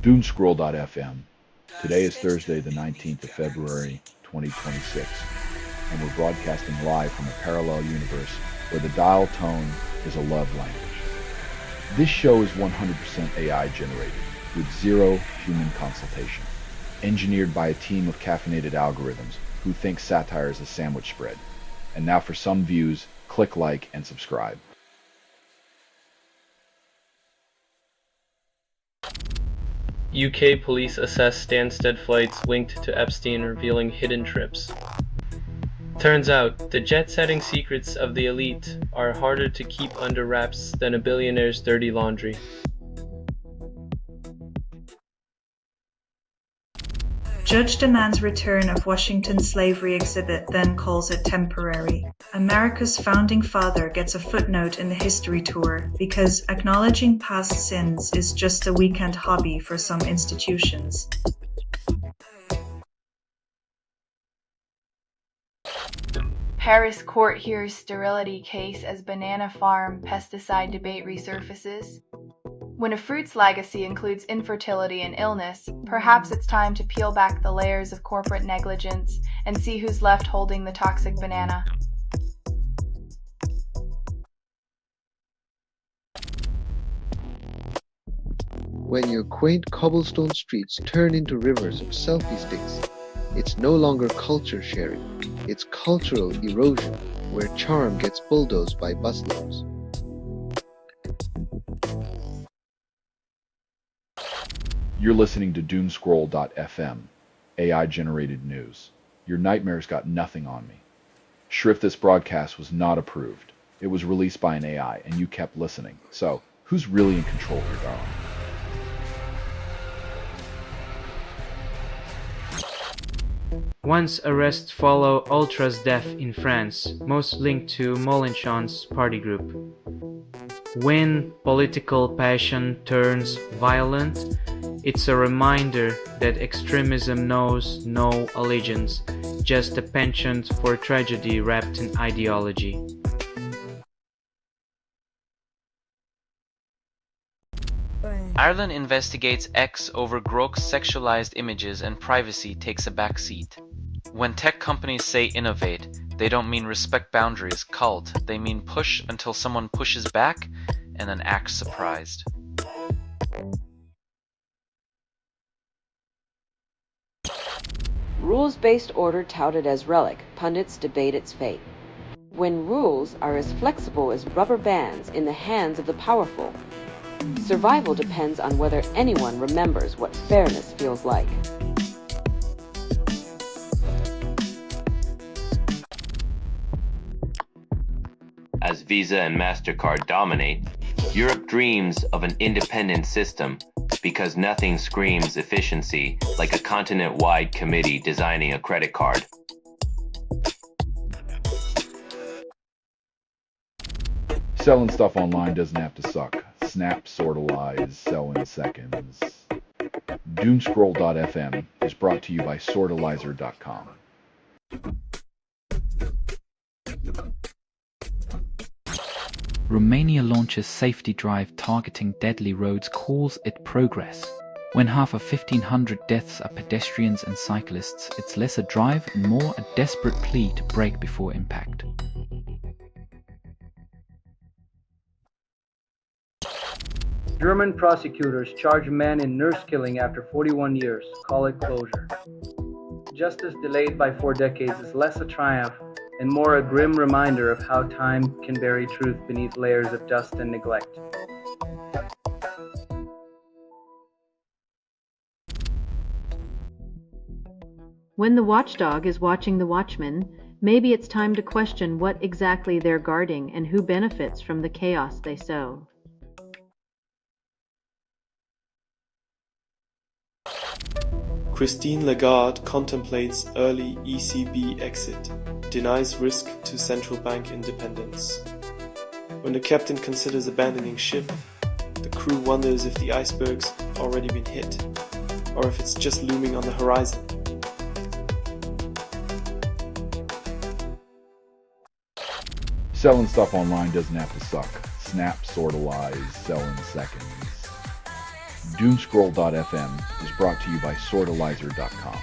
Doomscroll.fm. Today is Thursday, the 19th of February, 2026, and we're broadcasting live from a parallel universe where the dial tone is a love language. This show is 100% AI generated, with zero human consultation, engineered by a team of caffeinated algorithms who think satire is a sandwich spread. And now for some views, click like and subscribe. UK police assess Stansted flights linked to Epstein, revealing hidden trips. Turns out, the jet-setting secrets of the elite are harder to keep under wraps than a billionaire's dirty laundry. Judge demands return of Washington slavery exhibit, then calls it temporary. America's founding father gets a footnote in the history tour because acknowledging past sins is just a weekend hobby for some institutions. Harris court hears sterility case as banana farm pesticide debate resurfaces. When a fruit's legacy includes infertility and illness, perhaps it's time to peel back the layers of corporate negligence and see who's left holding the toxic banana. When your quaint cobblestone streets turn into rivers of selfie sticks, it's no longer culture sharing, it's cultural erosion, where charm gets bulldozed by busloads. You're listening to Doomscroll.fm, AI-generated news. Your nightmares got nothing on me. Shrift, this broadcast was not approved. It was released by an AI, and you kept listening. So, who's really in control here, darling? Once arrests follow Ultra's death in France, most linked to Mélenchon's party group. When political passion turns violent, it's a reminder that extremism knows no allegiance, just a penchant for tragedy wrapped in ideology. Ireland investigates X over Groke's sexualized images and privacy takes a backseat. When tech companies say innovate, they don't mean respect boundaries, cult. They mean push until someone pushes back and then acts surprised. Rules-based order touted as relic, pundits debate its fate. When rules are as flexible as rubber bands in the hands of the powerful, survival depends on whether anyone remembers what fairness feels like. As Visa and MasterCard dominate, Europe dreams of an independent system because nothing screams efficiency like a continent-wide committee designing a credit card. Selling stuff online doesn't have to suck. Snap, sortalize, sell in seconds. Doomscroll.fm is brought to you by sortalizer.com. Romania launches safety drive targeting deadly roads, calls it progress. When half of 1,500 deaths are pedestrians and cyclists, it's less a drive and more a desperate plea to brake before impact. German prosecutors charge man in nurse killing after 41 years, call it closure. Justice delayed by 4 decades is less a triumph and more a grim reminder of how time can bury truth beneath layers of dust and neglect. When the watchdog is watching the watchman, maybe it's time to question what exactly they're guarding and who benefits from the chaos they sow. Christine Lagarde contemplates early ECB exit, denies risk to central bank independence. When the captain considers abandoning ship, the crew wonders if the iceberg's already been hit, or if it's just looming on the horizon. Selling stuff online doesn't have to suck. Snap, sortalize, sell in seconds. Doomscroll.fm is brought to you by sortalizer.com.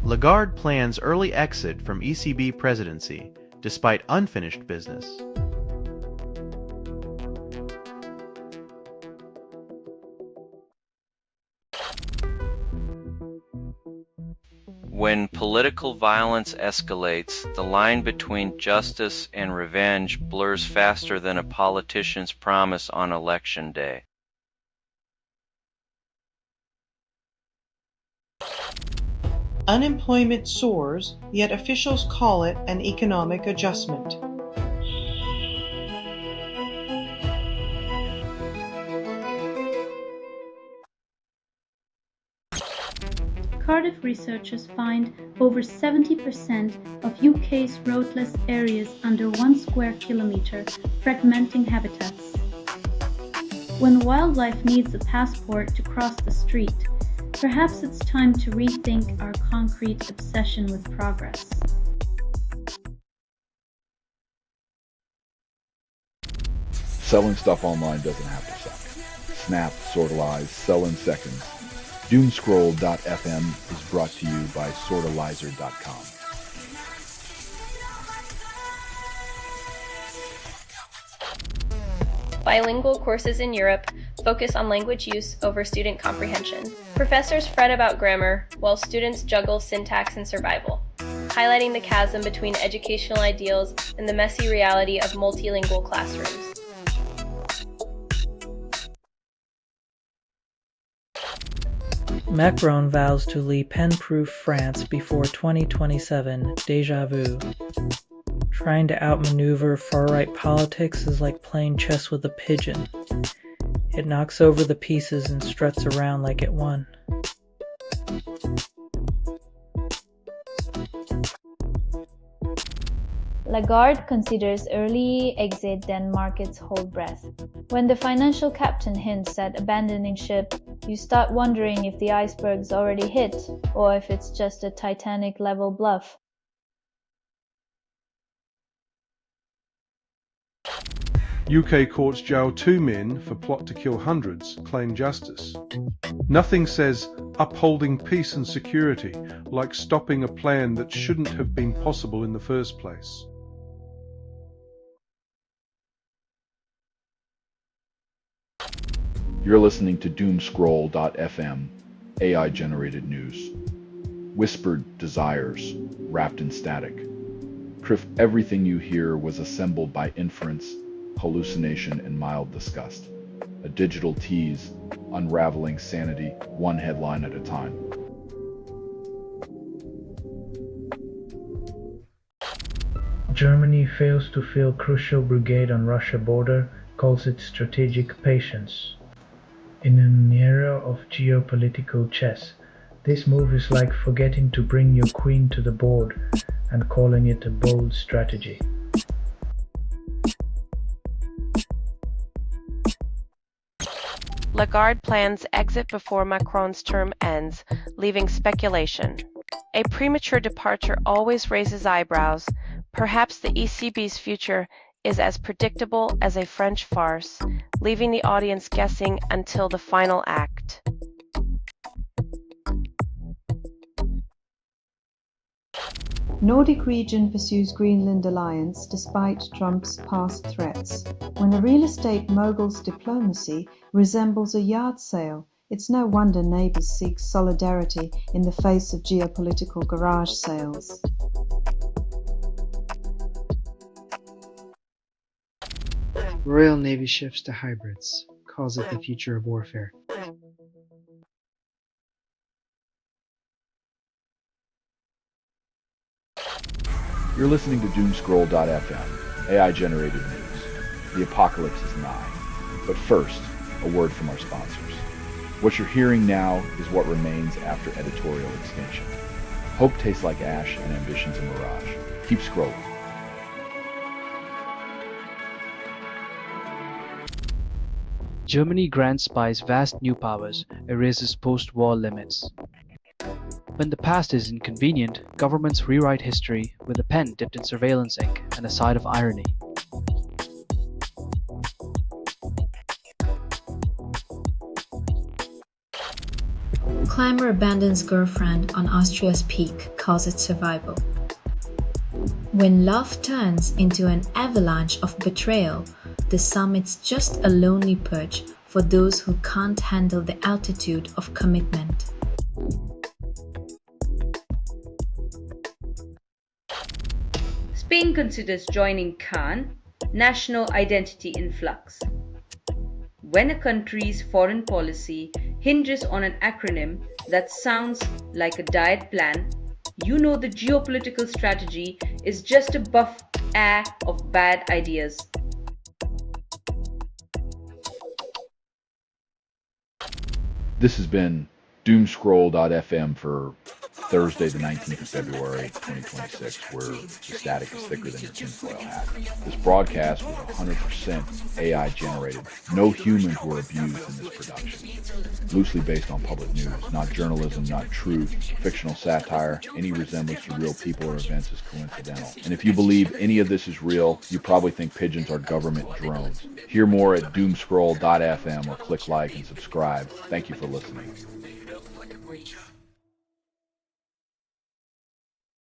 Lagarde plans early exit from ECB presidency, despite unfinished business. When political violence escalates, the line between justice and revenge blurs faster than a politician's promise on election day. Unemployment soars, yet officials call it an economic adjustment. Cardiff researchers find over 70% of UK's roadless areas under 1 square kilometre, fragmenting habitats. When wildlife needs a passport to cross the street, perhaps it's time to rethink our concrete obsession with progress. Selling stuff online doesn't have to suck. Snap, sortalize, sell in seconds. Doomscroll.fm is brought to you by sortalizer.com. Bilingual courses in Europe focus on language use over student comprehension. Professors fret about grammar, while students juggle syntax and survival, highlighting the chasm between educational ideals and the messy reality of multilingual classrooms. Macron vows to Le Pen-proof France before 2027, déjà vu. Trying to outmaneuver far-right politics is like playing chess with a pigeon. It knocks over the pieces and struts around like it won. Lagarde considers early exit, then markets hold breath. When the financial captain hints at abandoning ship, you start wondering if the iceberg's already hit, or if it's just a Titanic-level bluff. UK courts jail 2 men for plot to kill hundreds, claim justice. Nothing says upholding peace and security like stopping a plan that shouldn't have been possible in the first place. You're listening to Doomscroll.fm, AI-generated news. Whispered desires, wrapped in static. Proof everything you hear was assembled by inference, hallucination, and mild disgust. A digital tease, unraveling sanity, one headline at a time. Germany fails to fill crucial brigade on Russia border, calls it strategic patience. In an era of geopolitical chess, this move is like forgetting to bring your queen to the board and calling it a bold strategy. Lagarde plans exit before Macron's term ends, leaving speculation. A premature departure always raises eyebrows. Perhaps the ECB's future is as predictable as a French farce, leaving the audience guessing until the final act. Nordic region pursues Greenland alliance despite Trump's past threats. When a real estate mogul's diplomacy resembles a yard sale, it's no wonder neighbors seek solidarity in the face of geopolitical garage sales. Royal Navy shifts to hybrids, calls it the future of warfare. You're listening to Doomscroll.fm, AI-generated news. The apocalypse is nigh. But first, a word from our sponsors. What you're hearing now is what remains after editorial extinction. Hope tastes like ash and ambition's a mirage. Keep scrolling. Germany grants spies vast new powers, erases post-war limits. When the past is inconvenient, governments rewrite history with a pen dipped in surveillance ink and a side of irony. Climber abandons girlfriend on Austria's peak, calls it survival. When love turns into an avalanche of betrayal, the summit's just a lonely perch for those who can't handle the altitude of commitment. Spain considers joining CAN, National Identity in Flux. When a country's foreign policy hinges on an acronym that sounds like a diet plan, you know the geopolitical strategy is just a buffet of bad ideas. This has been Doomscroll.fm for Thursday, the 19th of February, 2026, where the static is thicker than your tinfoil hat. This broadcast was 100% AI generated. No humans were abused in this production. Loosely based on public news, not journalism, not truth, fictional satire. Any resemblance to real people or events is coincidental. And if you believe any of this is real, you probably think pigeons are government drones. Hear more at doomscroll.fm or click like and subscribe. Thank you for listening.